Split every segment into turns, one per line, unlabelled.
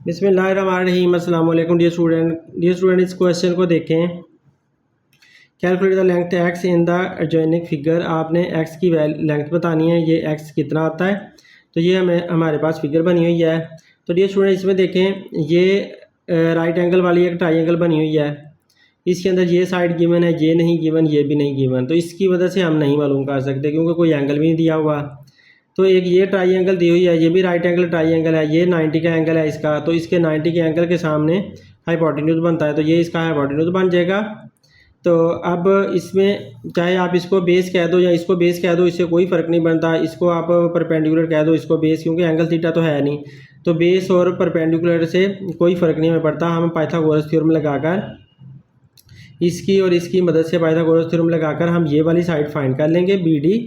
बिस्मिल्लाहिर्रहमानिर्रहीम। अस्सलाम वालेकुम डियर स्टूडेंट इस क्वेश्चन को देखें। Calculate the length x in the adjoining figure. आपने एक्स की लेंथ बतानी है, ये एक्स कितना आता है। तो ये हमारे पास फिगर बनी हुई है। तो डियर स्टूडेंट इसमें देखें, ये राइट एंगल वाली एक ट्राइंगल बनी हुई है। इसके अंदर ये साइड गिवन है, ये नहीं गिवन, ये भी नहीं गिवन। तो इसकी वजह से हम नहीं मालूम कर सकते क्योंकि कोई एंगल भी नहीं दिया हुआ। तो एक ये ट्राइंगल दी हुई है, ये भी राइट एंगल ट्राइंगल है, ये 90 का एंगल है इसका। तो इसके 90 के एंगल के सामने हाइपोटेन्यूज बनता है, तो ये इसका हाइपोटेन्यूज बन जाएगा। तो अब इसमें चाहे आप इसको बेस कह दो या इसको बेस कह दो, इससे कोई फ़र्क नहीं बनता। इसको आप परपेंडिकुलर कह दो, इसको बेस, क्योंकि एंगल थीटा तो है नहीं। तो बेस और परपेंडिकुलर से कोई फ़र्क नहीं हमें पड़ता। हम पाइथागोरस थ्योरम लगाकर इसकी और इसकी मदद से पाइथागोरस थ्योरम लगाकर हम ये वाली साइड फाइंड कर लेंगे BD।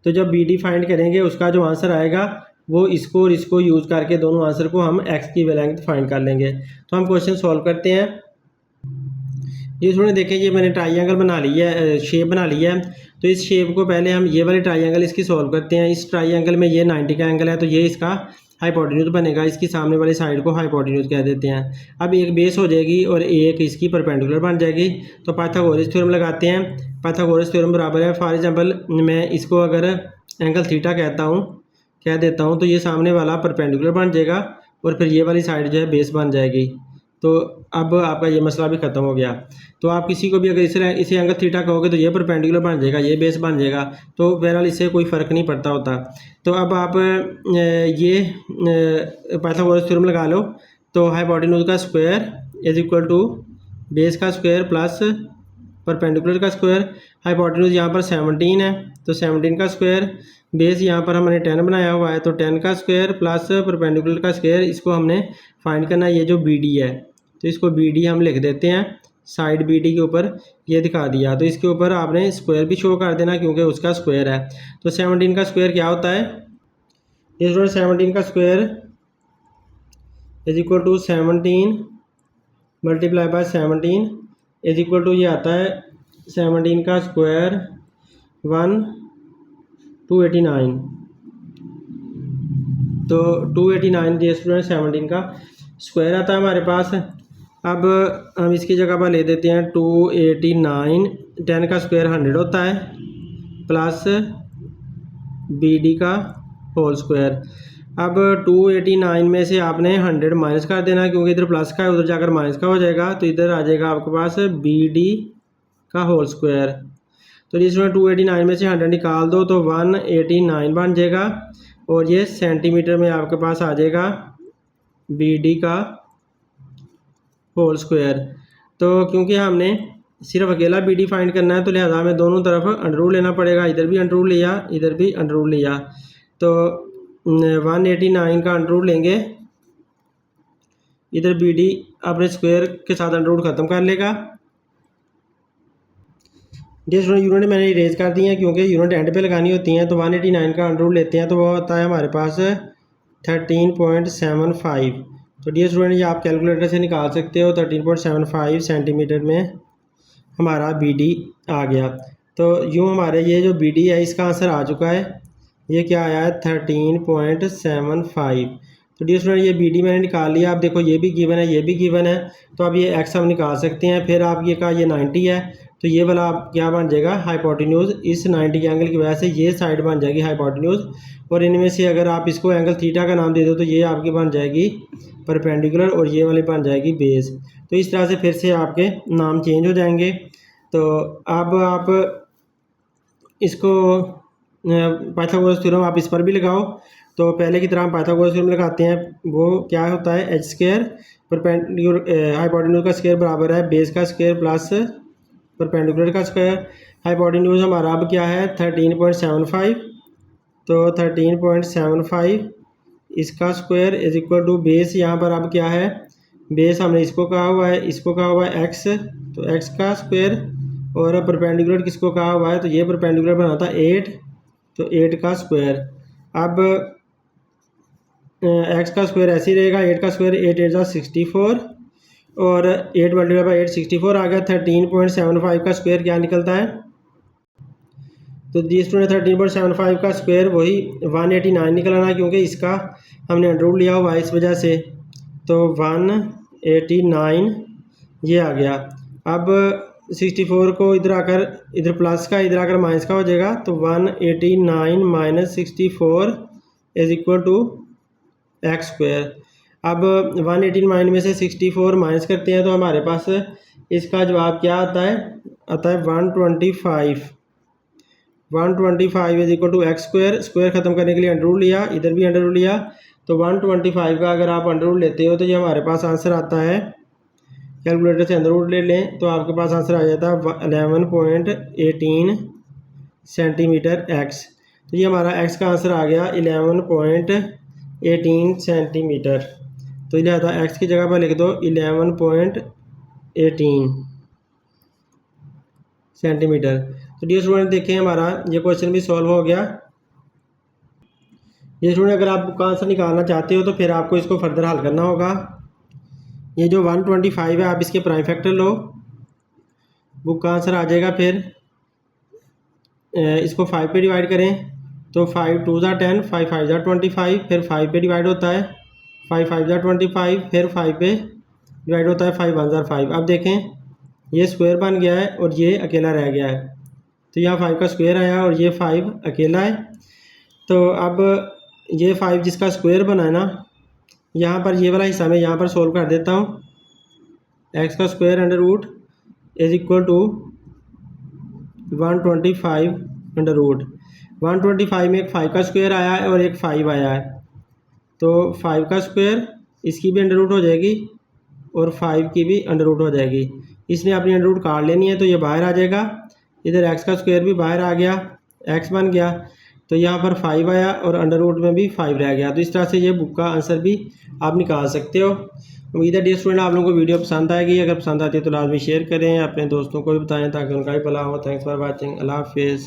तो जब BD फाइंड करेंगे उसका जो आंसर आएगा वो इसको और इसको यूज़ करके दोनों आंसर को हम एक्स की लेंथ फाइंड कर लेंगे। तो हम क्वेश्चन सॉल्व करते हैं। ये थोड़े देखें, ये मैंने ट्राइंगल बना लिया है, शेप बना लिया है। तो इस शेप को पहले हम ये वाले ट्राइंगल इसकी सॉल्व करते हैं। इस ट्राइंगल में ये 90 का एंगल है, तो ये इसका हाइपोटेन्यूज बनेगा। इसकी सामने वाली साइड को हाइपोटेन्यूज कह देते हैं। अब एक बेस हो जाएगी और एक इसकी परपेंडिकुलर बन जाएगी। तो पाइथागोरस थ्योरम लगाते हैं। पाइथागोरस थ्योरम बराबर है, फॉर एग्जांपल मैं इसको अगर एंगल थीटा कह देता हूँ तो ये सामने वाला परपेंडिकुलर बन जाएगा और फिर ये वाली साइड जो है बेस बन जाएगी। तो अब आपका ये मसला भी ख़त्म हो गया। तो आप किसी को भी अगर इसे एंगल थीटा कहोगे तो ये परपेंडिकुलर बन जाएगा, ये बेस बन जाएगा। तो बहरहाल इससे कोई फ़र्क नहीं पड़ता होता। तो अब आप ये पाइथागोरस थ्योरम लगा लो। तो हाइपोटेन्यूज का square is equal to base का स्क्वायर प्लस परपेंडिकुलर का स्क्वायर। हाइपोटेन्यूज यहाँ पर 17 है, तो 17 का स्क्वायर। बेस यहाँ पर हमने 10 बनाया हुआ है, तो 10 का स्क्वायर प्लस परपेंडिकुलर का स्क्वायर। इसको हमने फाइंड करना है, ये जो BD है। तो इसको BD हम लिख देते हैं, साइड BD के ऊपर ये दिखा दिया। तो इसके ऊपर आपने स्क्वायर भी शो कर देना क्योंकि उसका स्क्वायर है। तो 17 का स्क्वायर क्या होता है? ये 17 का square is equal to 17 multiply by 17 is equal to ये आता है 17 का स्क्वायर 289। तो 289 जे स्टूडेंट 17 का स्क्वायर आता है हमारे पास। अब हम इसकी जगह पर ले देते हैं 289। 10 का स्क्वायर 100 होता है प्लस BD का होल स्क्वायर। अब 289 में से आपने 100 माइनस कर देना क्योंकि इधर प्लस का है, उधर जाकर माइनस का हो जाएगा। तो इधर आ जाएगा आपके पास BD का होल स्क्वायर। तो जिसमें 289 में से 100 निकाल दो तो 189 बन जाएगा और ये सेंटीमीटर में आपके पास आ जाएगा BD का होल स्क्वायर। तो क्योंकि हमने सिर्फ अकेला BD फाइंड करना है तो लिहाजा हमें दोनों तरफ अंडर रूट लेना पड़ेगा। इधर भी अंडर रूट लिया, इधर भी अंडर रूट लिया। तो 189 का अंडर रूट लेंगे, इधर BD अपने स्क्वायर के साथ अंडर रूट ख़त्म कर लेगा। जिस यूनिट मैंने इरेज कर दी है क्योंकि यूनिट एंड पे लगानी होती हैं। तो 189 का अंडर रूट लेते हैं तो वो होता है हमारे पास 13.75। तो डियर स्टूडेंट ये आप कैलकुलेटर से निकाल सकते हो। 13.75 सेंटीमीटर में हमारा BD आ गया। तो यूँ हमारे ये जो BD है इसका आंसर आ चुका है। ये क्या आया है? 13.75। तो डियर स्टूडेंट ये BD मैंने निकाल लिया। आप देखो ये भी गिवन है, ये भी गिवन है। तो अब ये एक्स हम निकाल सकते हैं। फिर आप ये का ये 90 है, तो ये वाला आप क्या बन जाएगा? हाइपोटेन्यूज। इस 90 के एंगल की वजह से ये साइड बन जाएगी हाइपोटेन्यूज। और इनमें से अगर आप इसको एंगल थीटा का नाम दे दो तो ये आपकी बन जाएगी परपेंडिकुलर और ये वाली बन जाएगी बेस। तो इस तरह से फिर से आपके नाम चेंज हो जाएंगे। तो अब आप इसको पाइथागोरस थ्योरम आप इस पर भी लगाओ। तो पहले की तरह हम पाइथागोरस थ्योरम लगाते हैं। वो क्या होता है? h स्क्वायर परपेंडिकुलर हाइपोटेन्यूज का स्क्वायर बराबर है बेस का स्क्वायर प्लस परपेंडिकुलर का स्क्वायर। हाइपोटेन्यूज हमारा अब क्या है? 13.75। तो 13.75 इसका square is equal to base. यहाँ पर अब क्या है? बेस हमने इसको कहा हुआ है, इसको कहा हुआ है x। तो x का स्क्वायर और परपेंडिकुलर किसको कहा हुआ है? तो ये परपेंडिकुलर बनाता 8, तो 8 का स्क्वायर। अब x का स्क्वायर ऐसे ही रहेगा, 8 का स्क्वायर 8 8 64 और 8 मल्टीप्लाई बाई 8 64 आ गया। 13.75 का स्क्वायर क्या निकलता है? तो जी स्टूडेंट 13.75 का स्क्वायर वही 189 निकल आना क्योंकि इसका हमने अंडर रूट लिया हुआ है इस वजह से। तो 189 ये आ गया। अब 64 को इधर आकर, इधर प्लस का इधर आकर माइनस का हो जाएगा, तो 189 minus 64 is equal to x square. अब 189 में से 64 माइनस करते हैं तो हमारे पास इसका जवाब क्या आता है? आता है 125। 125 is equal to x square. Square ख़त्म करने के लिए अंडर रूट लिया, इधर भी अंडर रूट लिया, तो 125 का अगर आप अंडर रूट लेते हो तो ये हमारे पास आंसर आता है, कैलकुलेटर से अंदर रूट ले लें तो आपके पास आंसर आ जाता है 11.18 सेंटीमीटर एक्स। तो ये हमारा एक्स का आंसर आ गया 11.18 सेंटीमीटर। तो लिहाजा एक्स की जगह पर लिख दो 11.18 सेंटीमीटर। तो डियर स्टूडेंट देखें हमारा ये क्वेश्चन भी सॉल्व हो गया। ये स्टूडेंट अगर आप बुक का आंसर निकालना चाहते हो तो फिर आपको इसको फर्दर हल करना होगा। ये जो 125 है आप इसके प्राइम फैक्टर लो, बुक का आंसर आ जाएगा। फिर इसको 5 पे डिवाइड करें तो 5 2 ज़ा 10, 5 5 ज़ा 25, फिर 5 पे डिवाइड होता है, 5 5 ज़ा 25, फिर 5 पे डिवाइड होता है, 5 1 ज़ा 5। अब देखें ये स्क्वायर बन गया है और ये अकेला रह गया है, तो यहाँ 5 का स्क्वायर आया और ये 5 अकेला है। तो अब ये 5 जिसका स्क्वायर बना है ना, यहाँ पर ये वाला हिस्सा मैं यहाँ पर सोल्व कर देता हूँ। एक्स का square under root is equal to 125 under root. 125 में एक 5 का स्क्वायर आया है और एक 5 आया है, तो 5 का स्क्वायर इसकी भी अंडर रूट हो जाएगी और 5 की भी अंडर रूट हो जाएगी। इसने अपनी अंडर रूट काट लेनी है तो ये बाहर आ जाएगा। इधर एक्स का स्क्वायर भी बाहर आ गया, एक्स बन गया, तो यहाँ पर 5 आया और अंडर रूट में भी 5 रह गया। तो इस तरह से ये बुक का आंसर भी आप निकाल सकते हो। उम्मीद है डियर स्टूडेंट आप लोगों को वीडियो पसंद आएगी। अगर पसंद आती है तो लाजमी शेयर करें, अपने दोस्तों को भी बताएं ताकि उनका भी भला हो। Thanks for watching. अल्लाह हाफिज़।